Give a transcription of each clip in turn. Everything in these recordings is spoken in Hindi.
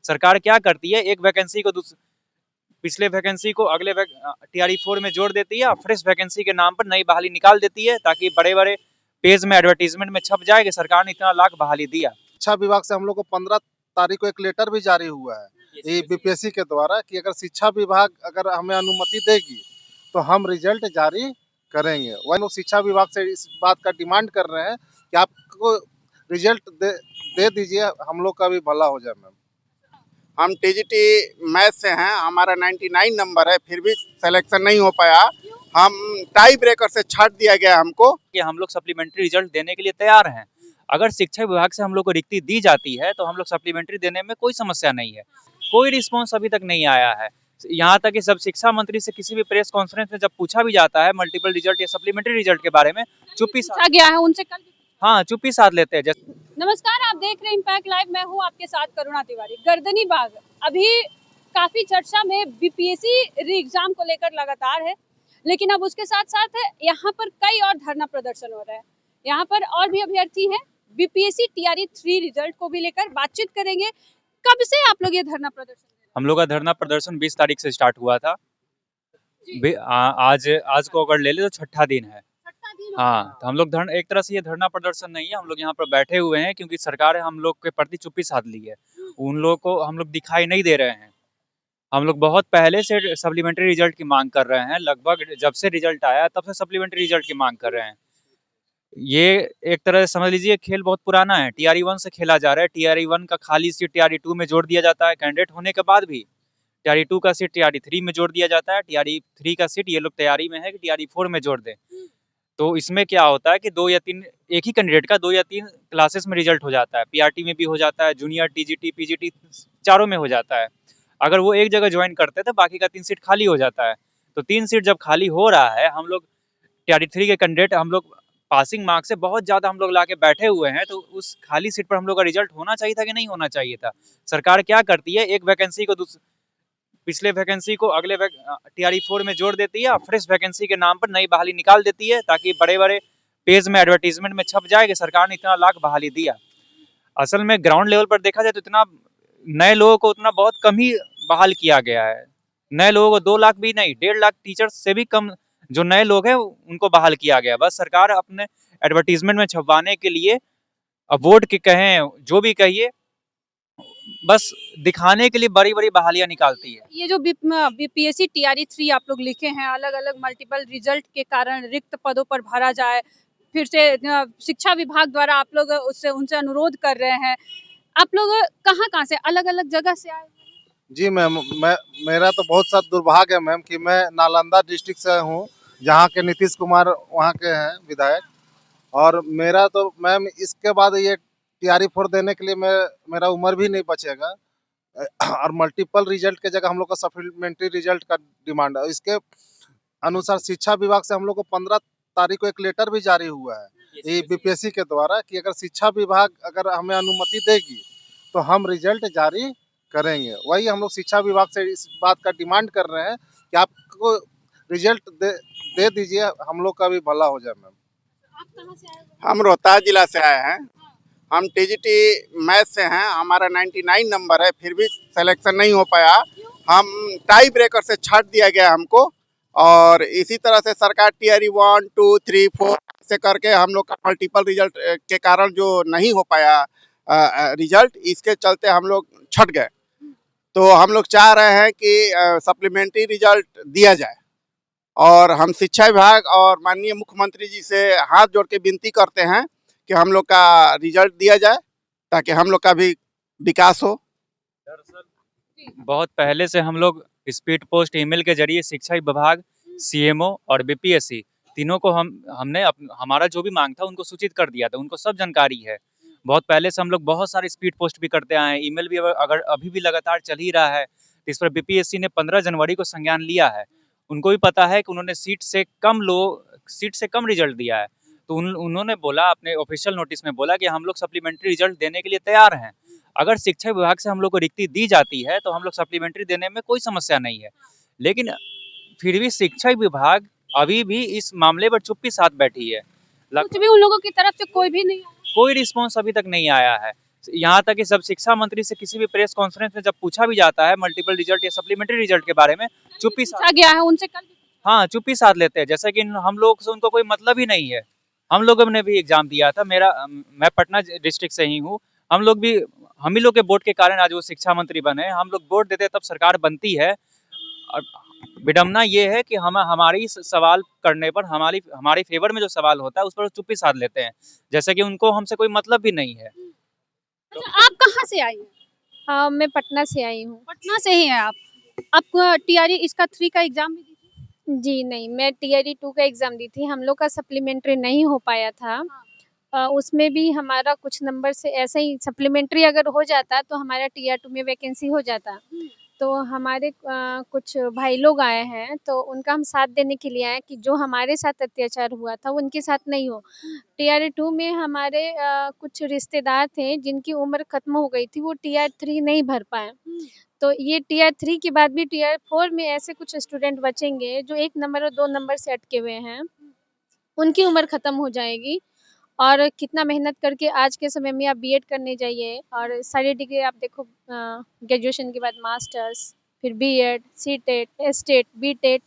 सरकार क्या करती है, एक वैकेंसी को पिछले वैकेंसी को अगले TRE4 में जोड़ देती है और फ्रेश वैकेंसी के नाम पर नई बहाली निकाल देती है, ताकि बड़े-बड़े पेज में एडवर्टाइजमेंट में छप जाए कि सरकार ने इतना लाख बहाली दिया। शिक्षा विभाग से हम लोग को 15 तारीख को एक लेटर भी जारी हुआ है ये बीपीएससी के द्वारा कि अगर शिक्षा विभाग अगर हमें अनुमति देगी तो हम रिजल्ट जारी करेंगे। वही लोग शिक्षा विभाग से इस बात का डिमांड कर रहे हैं कि आपको रिजल्ट दे दीजिए, हम लोग का भी भला हो जाए। मैम, हम टीजीटी मैथ से हैं, हमारा 99 नंबर है, फिर भी सिलेक्शन नहीं हो पाया। हम टाई ब्रेकर से छाट दिया गया हमको कि हम लोग सप्लीमेंट्री रिजल्ट देने के लिए तैयार हैं। अगर शिक्षा विभाग से हम लोग को रिक्ति दी जाती है तो हम लोग सप्लीमेंट्री देने में कोई समस्या नहीं है। कोई रिस्पॉन्स अभी तक नहीं आया है। यहाँ तक कि सब शिक्षा मंत्री से किसी भी प्रेस कॉन्फ्रेंस में जब पूछा भी जाता है मल्टीपल रिजल्ट या सप्लीमेंट्री रिजल्ट के बारे में, चुप्पी गया है उनसे कल। हाँ, चुप्पी साध लेते हैं। नमस्कार, आप देख रहे हैं इम्पैक्ट लाइव। मैं हूँ आपके साथ करुणा तिवारी। गर्दनी बाग अभी काफी चर्चा में बीपीएससी एग्जाम को लेकर लगातार है, लेकिन अब उसके साथ साथ यहाँ पर कई और धरना प्रदर्शन हो रहा है। यहाँ पर और भी अभ्यर्थी हैं। बीपीएससी TRE3 रिजल्ट को भी लेकर बातचीत करेंगे। कब से आप लोग ये धरना प्रदर्शन? हम लोग का धरना प्रदर्शन 20 तारीख से स्टार्ट हुआ था। आज को अगर ले ले तो छठा दिन है। हाँ, तो हम लोग एक तरह से ये धरना प्रदर्शन नहीं है, हम लोग यहाँ पर बैठे हुए हैं क्योंकि सरकार हम लोग के प्रति चुप्पी साध ली है। उन लोगों को हम लोग दिखाई नहीं दे रहे हैं। हम लोग बहुत पहले से सप्लीमेंट्री रिजल्ट की मांग कर रहे हैं। लगभग जब से रिजल्ट आया तब से सप्लीमेंट्री रिजल्ट की मांग कर रहे हैं। ये एक तरह से समझ लीजिए खेल बहुत पुराना है। TRE1 से खेला जा रहा है। TRE1 का खाली सीट TRE2 में जोड़ दिया जाता है। कैंडिडेट होने के बाद भी TRE2 का सीट TRE3 में जोड़ दिया जाता है। TRE3 का सीट ये लोग तैयारी में है कि TRE4 में जोड़ दें। तो इसमें क्या होता है कि 2 या 3 एक ही कैंडिडेट का 2 या 3 क्लासेस में रिजल्ट हो जाता है। PRT में भी हो जाता है, जूनियर, TGT, PGT चारों में हो जाता है। अगर वो एक जगह ज्वाइन करते तो बाकी का 3 सीट खाली हो जाता है। तो 3 सीट जब खाली हो रहा है, हम लोग TRE3 के कैंडिडेट हम लोग पासिंग मार्क्स से बहुत ज़्यादा हम लोग लाके बैठे हुए हैं, तो उस खाली सीट पर हम लोग का रिजल्ट होना चाहिए था कि नहीं होना चाहिए था। सरकार क्या करती है, एक वैकेंसी को पिछले वैकेंसी को अगले TRE4 में जोड़ देती है और फ्रेश वैकेंसी के नाम पर नई बहाली निकाल देती है, ताकि बड़े-बड़े पेज में एडवर्टाइजमेंट में छप जाए कि सरकार ने इतना लाख बहाली दिया। असल में ग्राउंड लेवल पर देखा जाए तो इतना नए लोगों को उतना बहुत कम ही बहाल किया गया है। नए लोगों को 2 लाख भी नहीं, 1.5 लाख टीचर्स से भी कम जो नए लोग हैं उनको बहाल किया गया। बस सरकार अपने एडवर्टाइजमेंट में छपवाने के लिए, अब वोट के कहें जो भी कहिए, बस दिखाने के लिए बड़ी-बड़ी बहालियां निकालती है। ये जो बीपीएससी TRE3 आप लोग लिखे हैं, अलग-अलग मल्टीपल रिजल्ट के कारण रिक्त पदों पर भरा जाए, फिर से शिक्षा विभाग द्वारा आप लोग उनसे अनुरोध कर रहे हैं। आप लोग कहाँ-कहाँ से, अलग-अलग जगह से आए? जी मैम, मेरा तो बहुत सा दुर्भाग्य है मैम कि मैं नालंदा डिस्ट्रिक्ट से हूँ, जहाँ के नीतीश कुमार वहाँ के हैं विधायक। और मेरा तो मैम इसके बाद ये TRE4 देने के लिए मेरा उम्र भी नहीं बचेगा। और मल्टीपल रिजल्ट के जगह हम लोग का सप्लीमेंट्री रिजल्ट का डिमांड है। इसके अनुसार शिक्षा विभाग से हम लोग को 15 तारीख को एक लेटर भी जारी हुआ है ये बीपीएससी के द्वारा कि अगर शिक्षा विभाग अगर हमें अनुमति देगी तो हम रिजल्ट जारी करेंगे। वही हम लोग शिक्षा विभाग से इस बात का डिमांड कर रहे हैं कि आपको रिजल्ट दे दीजिए, हम लोग का भी भला हो जाए। मैम, आप कहाँ से आए? हम रोहतास जिला से आए हैं। हम टीजीटी मैथ से हैं, हमारा 99 नंबर है, फिर भी सिलेक्शन नहीं हो पाया। हम टाई ब्रेकर से छाट दिया गया हमको। और इसी तरह से सरकार TRE1, 2, 3, 4 से करके हम लोग का मल्टीपल रिजल्ट के कारण जो नहीं हो पाया रिजल्ट, इसके चलते हम लोग छट गए। तो हम लोग चाह रहे हैं कि सप्लीमेंट्री रिजल्ट दिया जाए और हम शिक्षा विभाग और माननीय मुख्यमंत्री जी से हाथ जोड़ के विनती करते हैं कि हम लोग का रिजल्ट दिया जाए ताकि हम लोग का भी विकास हो। दरअसल बहुत पहले से हम लोग स्पीड पोस्ट ईमेल के जरिए शिक्षा विभाग, CMO और बीपीएससी तीनों को हमने हमारा जो भी मांग था उनको सूचित कर दिया था। उनको सब जानकारी है। बहुत पहले से हम लोग बहुत सारे स्पीड पोस्ट भी करते आए हैं। ईमेल भी अगर अभी भी लगातार चल ही रहा है, तो इस पर बीपीएससी ने 15 जनवरी को संज्ञान लिया है। उनको भी पता है कि उन्होंने सीट से कम रिजल्ट दिया है। तो उन्होंने बोला, अपने ऑफिशियल नोटिस में बोला कि हम लोग सप्लीमेंट्री रिजल्ट देने के लिए तैयार हैं। अगर शिक्षा विभाग से हम लोग को रिक्ति दी जाती है तो हम लोग सप्लीमेंट्री देने में कोई समस्या नहीं है। लेकिन फिर भी शिक्षा विभाग अभी भी इस मामले पर चुप्पी साध बैठी है। कुछ भी उन लोगों की तरफ से कोई भी नहीं आया? कोई रिस्पॉन्स अभी तक नहीं आया है। यहाँ तक कि सब शिक्षा मंत्री से किसी भी प्रेस कॉन्फ्रेंस में जब पूछा भी जाता है मल्टीपल रिजल्ट या सप्लीमेंट्री रिजल्ट के बारे में, चुप्पी पूछा गया है उनसे कल। हाँ, चुप्पी साध लेते हैं, जैसे कि हम लोग से उनको कोई मतलब ही नहीं है। हम लोगों ने भी एग्जाम दिया था, मैं पटना डिस्ट्रिक्ट से ही हूँ। हम ही लोग के वोट के कारण आज वो शिक्षा मंत्री बने। हम लोग वोट देते तब सरकार बनती है। और विडम्बना ये है कि हमारी सवाल करने पर हमारी फेवर में जो सवाल होता है उस पर चुप्पी साध लेते हैं, जैसे कि उनको हमसे कोई मतलब भी नहीं है। अच्छा, आप कहाँ से आई हैं? हाँ, मैं पटना से आई हूँ। पटना से ही हैं आप टीआरई इसका 3 का एग्जाम भी दी थी? जी नहीं, मैं टीआरई 2 का एग्ज़ाम दी थी। हम लोग का सप्लीमेंट्री नहीं हो पाया था। उसमें भी हमारा कुछ नंबर से ऐसे ही सप्लीमेंट्री अगर हो जाता तो हमारा टीआर 2 में वैकेंसी हो जाता। तो हमारे कुछ भाई लोग आए हैं तो उनका हम साथ देने के लिए आए कि जो हमारे साथ अत्याचार हुआ था वो उनके साथ नहीं हो। टीआर 2 में हमारे कुछ रिश्तेदार थे जिनकी उम्र खत्म हो गई थी, वो टीआर 3 नहीं भर पाए। तो ये टीआर 3 के बाद भी टीआर 4 में ऐसे कुछ स्टूडेंट बचेंगे जो 1 नंबर और 2 नंबर से अटके हुए हैं, उनकी उम्र खत्म हो जाएगी। और कितना मेहनत करके आज के समय में आप बीएड करने जाइए और सारी डिग्री आप देखो, ग्रेजुएशन के बाद मास्टर्स, फिर बीएड, सीटेट, एसटेट, बीटेट,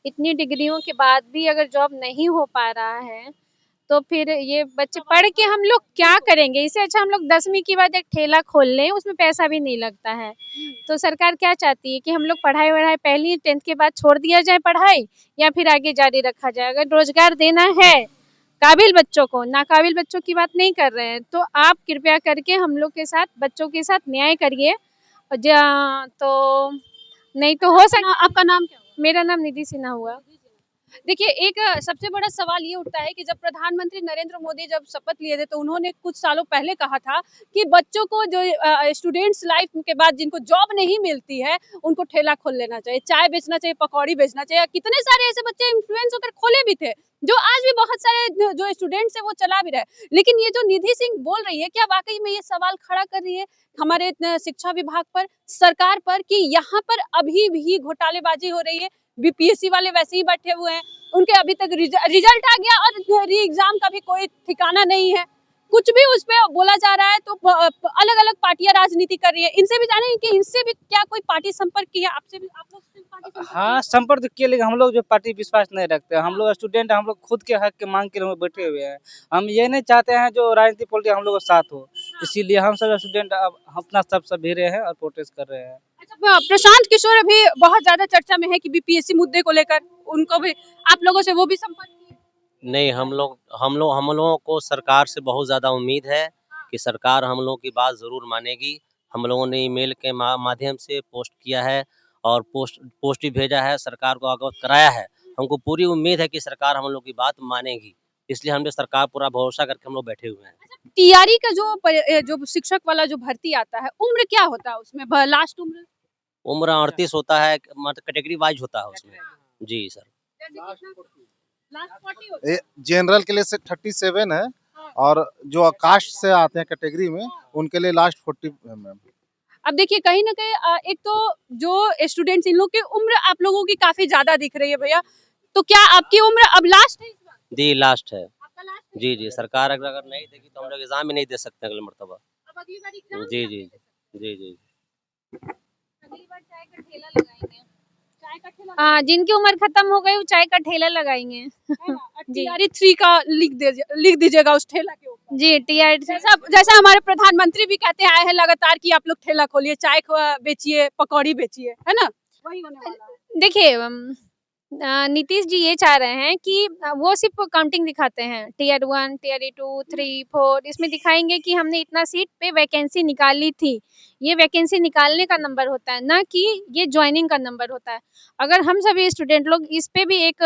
इतनी डिग्रियों के बाद भी अगर जॉब नहीं हो पा रहा है तो फिर ये बच्चे पढ़ के हम लोग क्या करेंगे? इससे अच्छा हम लोग 10वीं के बाद एक ठेला खोल लें, उसमें पैसा भी नहीं लगता है। तो सरकार क्या चाहती है कि हम लोग पढ़ाई-वढ़ाई पहली 10th के बाद छोड़ दिया जाए पढ़ाई या फिर आगे जारी रखा जाए? अगर रोज़गार देना है काबिल बच्चों को, नाकाबिल बच्चों की बात नहीं कर रहे हैं, तो आप कृपया करके हम लोग के साथ, बच्चों के साथ न्याय करिए। तो नहीं तो हो सकता। आपका नाम क्या हुआ? मेरा नाम निधि सिन्हा हुआ। देखिए, एक सबसे बड़ा सवाल ये उठता है कि जब प्रधानमंत्री नरेंद्र मोदी जब शपथ लिए थे तो उन्होंने कुछ सालों पहले कहा था कि बच्चों को जो स्टूडेंट्स लाइफ के बाद जिनको जॉब नहीं मिलती है उनको ठेला खोल लेना चाहिए, चाय बेचना चाहिए, पकौड़ी बेचना चाहिए। कितने सारे ऐसे बच्चे इन्फ्लुएंस होकर खोले भी थे, जो आज भी बहुत सारे जो स्टूडेंट्स है वो चला भी रहे। लेकिन ये जो निधि सिंह बोल रही है, क्या वाकई में ये सवाल खड़ा कर रही है हमारे शिक्षा विभाग पर, सरकार पर, कि यहाँ पर अभी भी घोटालेबाजी हो रही है? बीपीएससी वाले वैसे ही बैठे हुए हैं, उनके अभी तक रिजल्ट आ गया और री एग्जाम का भी कोई ठिकाना नहीं है। कुछ भी उस पे बोला जा रहा है तो अलग-अलग पार्टियां राजनीति कर रही है। इनसे भी जाने कि इनसे भी क्या कोई पार्टी संपर्क किया? आपसे भी, आप लोग से पार्टी संपर्क किया? हाँ, संपर्क किए, लेकिन हम लोग जो पार्टी विश्वास नहीं रखते। हम लोग स्टूडेंट, हम लोग खुद के हक की मांग के लिए बैठे हुए हैं। हम ये नहीं चाहते हैं जो राजनीति पॉलिटिक्स हम लोग के साथ हो, इसीलिए हम सब स्टूडेंट अब अपना सब भिड़े हैं और प्रोटेस्ट कर रहे हैं। अच्छा, प्रशांत किशोर अभी बहुत ज्यादा चर्चा में है कि बीपीएससी मुद्दे को लेकर उनको भी, आप लोगों से वो भी संपर्क किए? नहीं, हम लोगों को सरकार से बहुत ज़्यादा उम्मीद है कि सरकार हम लोगों की बात ज़रूर मानेगी। हम लोगों ने ईमेल के माध्यम से पोस्ट किया है और पोस्ट भी भेजा है, सरकार को अवगत कराया है। हमको पूरी उम्मीद है कि सरकार हम लोग की बात मानेगी, इसलिए हम पे सरकार पूरा भरोसा करके हम लोग बैठे हुए हैं। टीआरई का जो शिक्षक वाला जो भर्ती आता है, उम्र क्या होता है उसमें? लास्ट उम्र 38 होता है, मतलब कैटेगरी वाइज होता है उसमें। जी सर। जनरल के लिए 37 है और जो कास्ट से आते हैं कैटेगरी में उनके लिए लास्ट 40 है मैम। अब देखिए, कहीं ना कहीं एक तो जो स्टूडेंट्स, इन लोग की उम्र आप लोगों की काफी ज्यादा दिख रही है भैया, तो क्या आपकी उम्र अब लास्ट है इस बार? जी लास्ट है। आपका लास्ट है? जी, सरकार अगर नहीं देगी तो हम लोग एग्जाम भी नहीं दे सकते अगले मरतबा। अब अगली बार एग्जाम जी। अगली बार चाय का ठेला लगाएंगे। हाँ, जिनकी उम्र खत्म हो गई वो चाय का ठेला लगाएंगे। टीआरई 3 का लिख दीजिएगा उस ठेला के ऊपर। जी, टीआर जैसा हमारे प्रधानमंत्री भी कहते आए हैं लगातार कि आप लोग ठेला खोलिए, चाय बेचिए, पकौड़ी बेचिए, है ना? वही होने वाला है। देखिए, नीतीश जी ये चाह रहे हैं कि वो सिर्फ काउंटिंग दिखाते हैं, टीआर 1, टीआर 2, 3, 4, इसमें दिखाएंगे कि हमने इतना सीट पे वैकेंसी निकाली थी। ये वैकेंसी निकालने का नंबर होता है, ना कि ये ज्वाइनिंग का नंबर होता है। अगर हम सभी स्टूडेंट लोग इस पे भी एक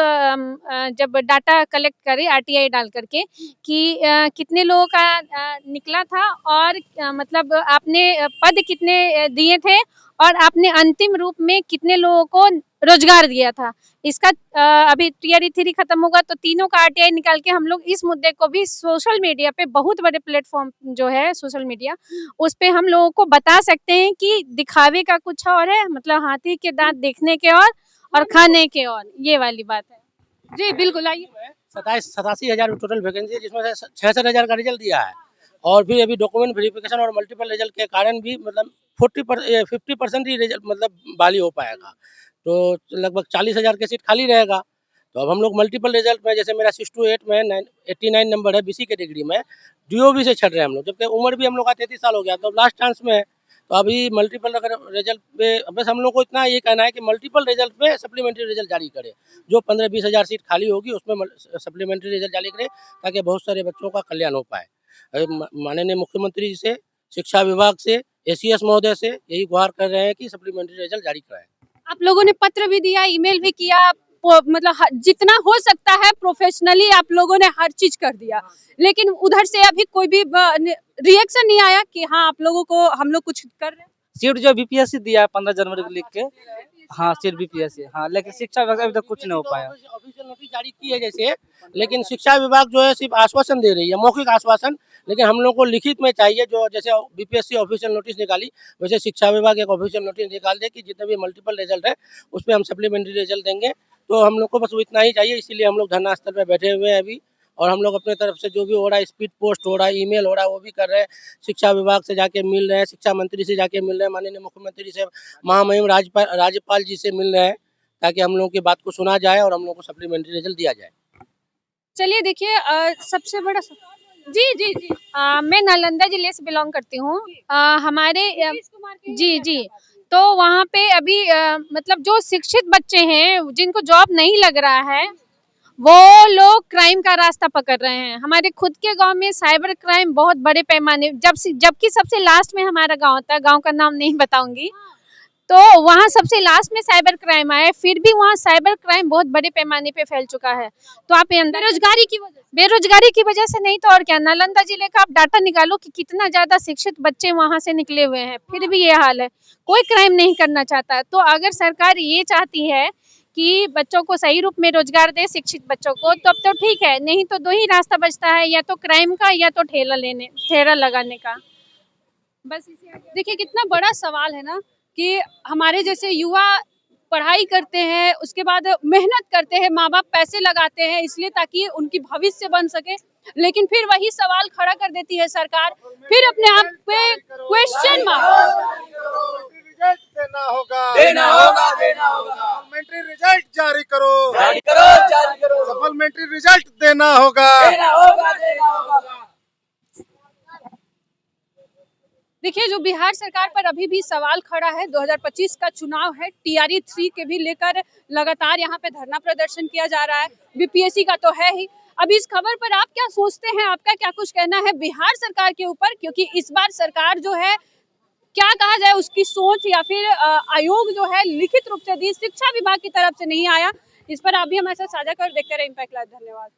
जब डाटा कलेक्ट करें आरटीआई डाल करके कि कितने लोगों का निकला था और मतलब आपने पद कितने दिए थे और आपने अंतिम रूप में कितने लोगों को रोजगार दिया था, इसका अभी टीआरई 3 खत्म होगा तो तीनों का आरटीआई निकाल के हम लोग इस मुद्दे को भी सोशल मीडिया पे, बहुत बड़े प्लेटफॉर्म जो है सोशल मीडिया, उस पे हम लोगों को बता सकते हैं कि दिखावे का कुछ और है, मतलब हाथी के दांत देखने के और खाने के और, ये वाली बात है। जी बिल्कुल, आइए। 87,000 टोटल वैकेंसी है, जिसमें से 66,000 का रिजल्ट दिया है और फिर अभी डॉक्यूमेंट वेरिफिकेशन और मल्टीपल रिजल्ट के कारण भी मतलब 50% ही रिजल्ट मतलब बाली हो पाएगा, तो लगभग 40,000 की सीट खाली रहेगा। तो अब हम लोग मल्टीपल रिजल्ट में, जैसे मेरा 6 to 8 में 89 नंबर है बीसी कैटेगरी में, डीओबी से छट रहे हैं हम लोग, जबकि उम्र भी हम लोग का 33 साल हो गया, तो लास्ट चांस में है। तो अभी मल्टीपल अगर रिजल्ट पे बस हम लोग को इतना ये कहना है कि मल्टीपल रिजल्ट पे सप्लीमेंट्री रिजल्ट जारी करे, जो 15-20 हज़ार सीट खाली होगी उसमें सप्लीमेंट्री रिजल्ट जारी करे, ताकि बहुत सारे बच्चों का कल्याण हो पाए। माननीय मुख्यमंत्री जी से, शिक्षा विभाग से, एसीएस महोदय से यही गुहार कर रहे हैं कि सप्लीमेंट्री रिजल्ट जारी कराएं। आप लोगों ने पत्र भी दिया, ईमेल भी किया, मतलब जितना हो सकता है प्रोफेशनली आप लोगों ने हर चीज कर दिया, लेकिन उधर से अभी कोई भी रिएक्शन नहीं आया कि हाँ आप लोगों को हम लोग कुछ कर रहे हैं। सीट जो बीपीएससी दिया है 15 जनवरी को लिख के, हाँ सीट बीपीएससी, हाँ, लेकिन शिक्षा विभाग अभी तक कुछ नहीं हो पाया। ऑफिशियल नोटिस जारी की है जैसे, लेकिन शिक्षा विभाग जो है सिर्फ आश्वासन दे रही है, मौखिक आश्वासन, लेकिन हम लोग को लिखित में चाहिए। जो जैसे बीपीएससी ऑफिशियल नोटिस निकाली, वैसे शिक्षा विभाग एक ऑफिशियल नोटिस निकाल दे कि जितने भी मल्टीपल रिजल्ट है उसमें हम सप्लीमेंट्री रिजल्ट देंगे। तो हम लोग को बस इतना ही चाहिए, इसीलिए हम लोग धरना स्थल पर बैठे हुए हैं अभी, और हम लोग अपने तरफ से जो भी हो रहा है, स्पीड पोस्ट हो रहा है, ईमेल हो रहा है, वो भी कर रहे हैं। शिक्षा विभाग से जाके मिल रहे हैं, शिक्षा मंत्री से जाके मिल रहे हैं, माननीय मुख्यमंत्री से, महामहिम राज्यपाल जी से मिल रहे हैं, ताकि हम लोगों की बात को सुना जाए और हम लोग को सप्लीमेंट्री रिजल्ट दिया जाए। चलिए देखिए, सबसे बड़ा जी जी जी मैं नालंदा जिले से बिलोंग करती हूँ। हमारे जी जी तो वहाँ पे अभी मतलब जो शिक्षित बच्चे हैं जिनको जॉब नहीं लग रहा है, वो लोग क्राइम का रास्ता पकड़ रहे हैं। हमारे खुद के गांव में साइबर क्राइम बहुत बड़े पैमाने, जबकि सबसे लास्ट में हमारा गांव था, गांव का नाम नहीं बताऊंगी, तो वहाँ सबसे लास्ट में साइबर क्राइम आया, फिर भी वहाँ साइबर क्राइम बहुत बड़े पैमाने पे फैल चुका है। तो आप बेरोजगारी की वजह से नहीं तो और क्या। नालंदा जिले का आप डाटा निकालो कि कितना ज्यादा शिक्षित बच्चे वहाँ से निकले हुए हैं, फिर भी ये हाल है, कोई क्राइम नहीं करना चाहता। तो अगर सरकार ये चाहती है कि बच्चों को सही रूप में रोजगार दे, शिक्षित बच्चों को, तब तो ठीक है, नहीं तो दो ही रास्ता बचता है, या तो क्राइम का या तो ठेला लगाने का। बस इसी। देखिए कितना बड़ा सवाल है ना कि हमारे जैसे युवा पढ़ाई करते हैं, उसके बाद मेहनत करते हैं, माँ बाप पैसे लगाते हैं इसलिए ताकि उनकी भविष्य बन सके, लेकिन फिर वही सवाल खड़ा कर देती है सरकार, फिर अपने आप पे क्वेश्चन मार्क। देना होगा सप्लीमेंट्री रिजल्ट जारी करो सप्लीमेंट्री रिजल्ट देना होगा। देखिए जो बिहार सरकार पर अभी भी सवाल खड़ा है, 2025 का चुनाव है, टीआरई 3 के भी लेकर लगातार यहाँ पे धरना प्रदर्शन किया जा रहा है, बीपीएससी का तो है ही। अब इस खबर पर आप क्या सोचते हैं, आपका क्या कुछ कहना है बिहार सरकार के ऊपर, क्योंकि इस बार सरकार जो है क्या कहा जाए उसकी सोच या फिर आयोग जो है लिखित रूप से दी, शिक्षा विभाग की तरफ से नहीं आया। इस पर आप भी हमारे साथ साझा कर देखते रहे इम्पैक्ट लाइव। धन्यवाद।